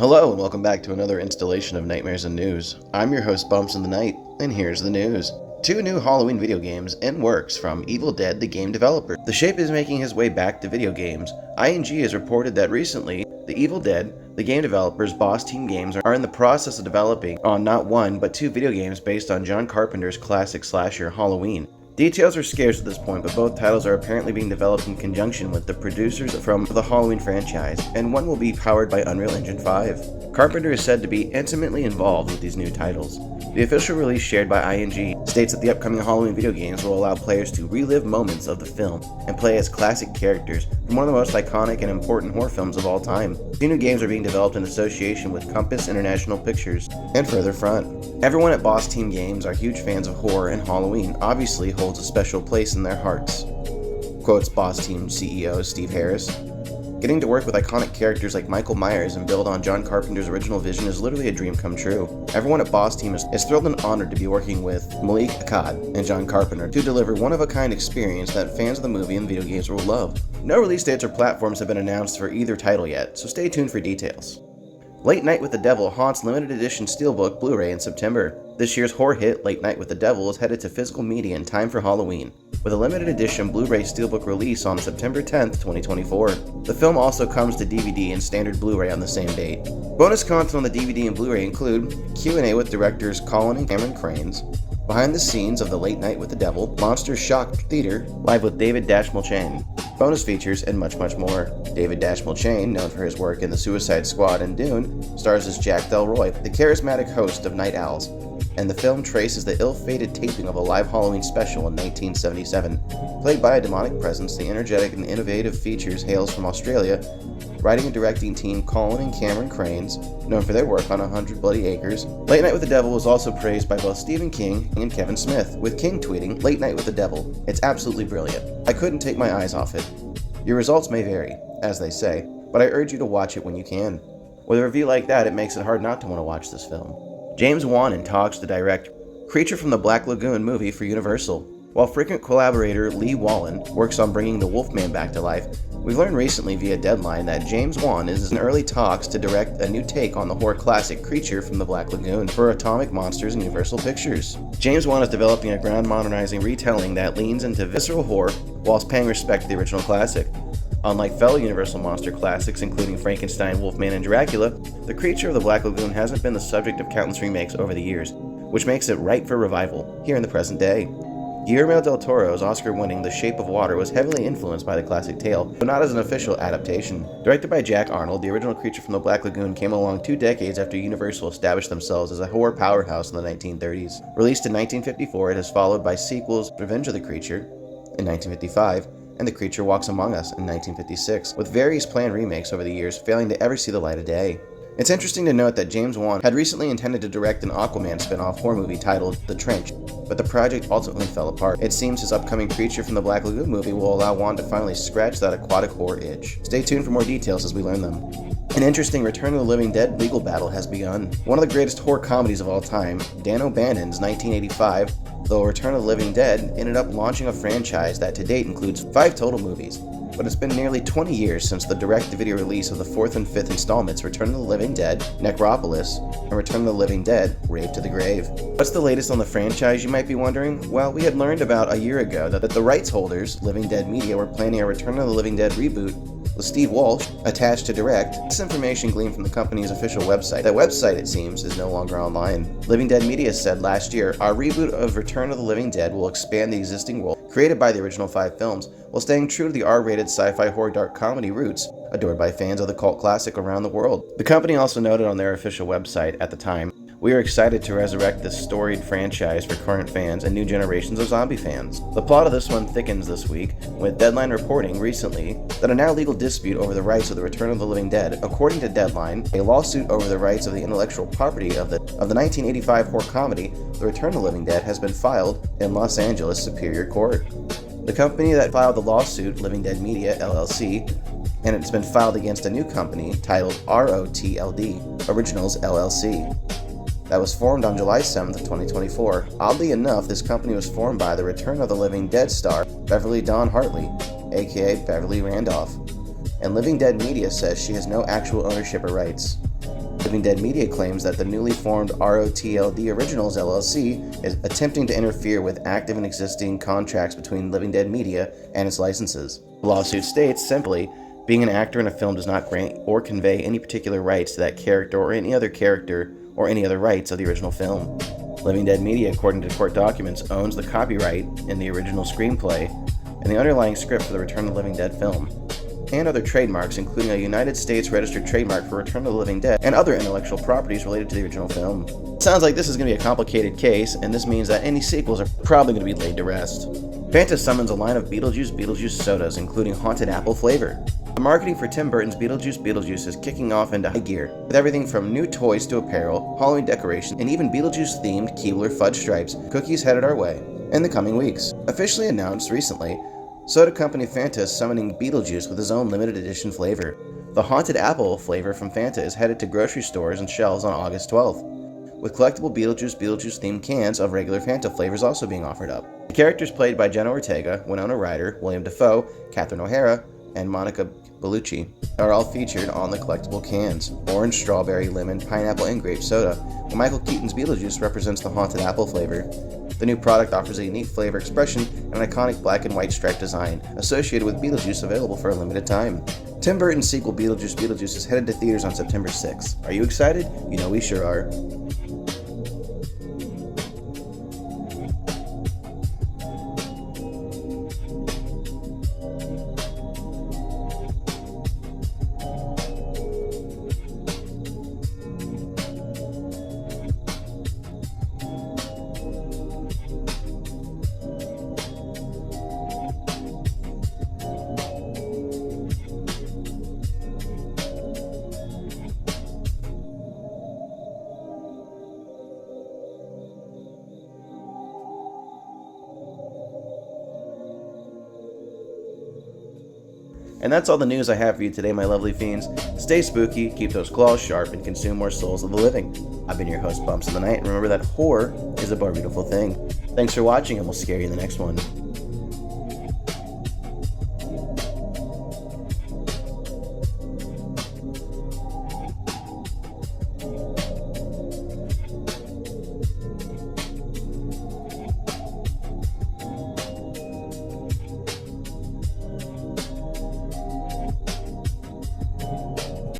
Hello and welcome back to another installation of Nightmares and News. I'm your host Bumps in the Night, and here's the news. 2 new Halloween video games in works from Evil Dead, the game developer. The Shape is making his way back to video games. ING has reported that recently, the Evil Dead, the game developer's Boss Team Games are in the process of developing on not 1 but 2 video games based on John Carpenter's classic slasher Halloween. Details are scarce at this point, but both titles are apparently being developed in conjunction with the producers from the Halloween franchise, and one will be powered by Unreal Engine 5. Carpenter is said to be intimately involved with these new titles. The official release shared by ING states that the upcoming Halloween video games will allow players to relive moments of the film and play as classic characters from one of the most iconic and important horror films of all time. 2 new games are being developed in association with Compass International Pictures and Further Front. Everyone at Boss Team Games are huge fans of horror, and Halloween obviously holds a special place in their hearts, quotes Boss Team CEO Steve Harris. Getting to work with iconic characters like Michael Myers and build on John Carpenter's original vision is literally a dream come true. Everyone at Boss Team is thrilled and honored to be working with Malik Akkad and John Carpenter to deliver one-of-a-kind experience that fans of the movie and video games will love. No release dates or platforms have been announced for either title yet, so stay tuned for details. Late Night with the Devil haunts limited edition Steelbook Blu-ray in September. This year's horror hit, Late Night with the Devil, is headed to physical media in time for Halloween, with a limited edition Blu-ray Steelbook release on September 10th, 2024. The film also comes to DVD and standard Blu-ray on the same date. Bonus content on the DVD and Blu-ray include Q&A with directors Colin and Cameron Cranes, behind the scenes of the Late Night with the Devil, Monsters Shock Theater, live with David Mulchain, bonus features, and much more. David Mulchain, known for his work in The Suicide Squad and Dune, stars as Jack Delroy, the charismatic host of Night Owls, and the film traces the ill-fated taping of a live Halloween special in 1977. Played by a demonic presence, the energetic and innovative features hails from Australia. Writing and directing team Colin and Cameron Cranes, known for their work on 100 Bloody Acres. Late Night with the Devil was also praised by both Stephen King and Kevin Smith, with King tweeting, "Late Night with the Devil. It's absolutely brilliant. I couldn't take my eyes off it. Your results may vary, as they say, but I urge you to watch it when you can." With a review like that, it makes it hard not to want to watch this film. James Wan in talks to direct Creature from the Black Lagoon movie for Universal. While frequent collaborator Lee Wallen works on bringing the Wolfman back to life, we've learned recently via Deadline that James Wan is in early talks to direct a new take on the horror classic Creature from the Black Lagoon for Atomic Monsters and Universal Pictures. James Wan is developing a ground-modernizing retelling that leans into visceral horror whilst paying respect to the original classic. Unlike fellow Universal monster classics including Frankenstein, Wolfman, and Dracula, the Creature of the Black Lagoon hasn't been the subject of countless remakes over the years, which makes it ripe for revival here in the present day. Guillermo del Toro's Oscar-winning The Shape of Water was heavily influenced by the classic tale, but not as an official adaptation. Directed by Jack Arnold, the original Creature from the Black Lagoon came along 2 decades after Universal established themselves as a horror powerhouse in the 1930s. Released in 1954, it is followed by sequels Revenge of the Creature in 1955 and The Creature Walks Among Us in 1956, with various planned remakes over the years failing to ever see the light of day. It's interesting to note that James Wan had recently intended to direct an Aquaman spin-off horror movie titled The Trench, but the project ultimately fell apart. It seems his upcoming Creature from the Black Lagoon movie will allow Wan to finally scratch that aquatic horror itch. Stay tuned for more details as we learn them. An interesting Return of the Living Dead legal battle has begun. One of the greatest horror comedies of all time, Dan O'Bannon's 1985, though Return of the Living Dead ended up launching a franchise that to date includes 5 total movies. But it's been nearly 20 years since the direct-to-video release of the 4th and 5th installments, Return of the Living Dead, Necropolis, and Return of the Living Dead, Rave to the Grave. What's the latest on the franchise, you might be wondering? Well, we had learned about a year ago that the rights holders, Living Dead Media, were planning a Return of the Living Dead reboot with Steve Walsh attached to direct. This information gleaned from the company's official website. That website, it seems, is no longer online. Living Dead Media said last year, "Our reboot of Return of the Living Dead will expand the existing world created by the original 5 films, while staying true to the R-rated sci-fi horror dark comedy roots adored by fans of the cult classic around the world." The company also noted on their official website at the time, "We are excited to resurrect this storied franchise for current fans and new generations of zombie fans." The plot of this one thickens this week, with Deadline reporting recently that a now legal dispute over the rights of the Return of the Living Dead. According to Deadline, a lawsuit over the rights of the intellectual property of the 1985 horror comedy The Return of the Living Dead has been filed in Los Angeles Superior Court. The company that filed the lawsuit, Living Dead Media LLC, and it's been filed against a new company titled ROTLD, Originals LLC. That was formed on July 7th of 2024. Oddly enough, this company was formed by the Return of the Living Dead star Beverly Dawn Hartley, aka Beverly Randolph, and Living Dead Media says she has no actual ownership or rights. Living Dead Media claims that the newly formed ROTLD Originals LLC is attempting to interfere with active and existing contracts between Living Dead Media and its licenses. The lawsuit states simply, being an actor in a film does not grant or convey any particular rights to that character or any other character or any other rights of the original film. Living Dead Media, according to court documents, owns the copyright in the original screenplay and the underlying script for the Return of the Living Dead film, and other trademarks, including a United States registered trademark for Return of the Living Dead and other intellectual properties related to the original film. Sounds like this is going to be a complicated case, and this means that any sequels are probably going to be laid to rest. Fanta summons a line of Beetlejuice sodas, including haunted apple flavor. The marketing for Tim Burton's Beetlejuice is kicking off into high gear, with everything from new toys to apparel, Halloween decorations, and even Beetlejuice-themed Keebler fudge stripes cookies headed our way in the coming weeks. Officially announced recently, soda company Fanta is summoning Beetlejuice with his own limited edition flavor. The haunted apple flavor from Fanta is headed to grocery stores and shelves on August 12th, with collectible Beetlejuice-themed cans of regular Fanta flavors also being offered up. The characters played by Jenna Ortega, Winona Ryder, William Dafoe, Catherine O'Hara, and Monica Bellucci are all featured on the collectible cans. Orange, strawberry, lemon, pineapple, and grape soda, while Michael Keaton's Beetlejuice represents the haunted apple flavor. The new product offers a unique flavor expression and an iconic black and white striped design associated with Beetlejuice, available for a limited time. Tim Burton's sequel Beetlejuice is headed to theaters on September 6th. Are you excited? You know we sure are. And that's all the news I have for you today, my lovely fiends. Stay spooky, keep those claws sharp, and consume more souls of the living. I've been your host, Bumps of the Night, and remember that horror is a bar beautiful thing. Thanks for watching, and we'll scare you in the next one.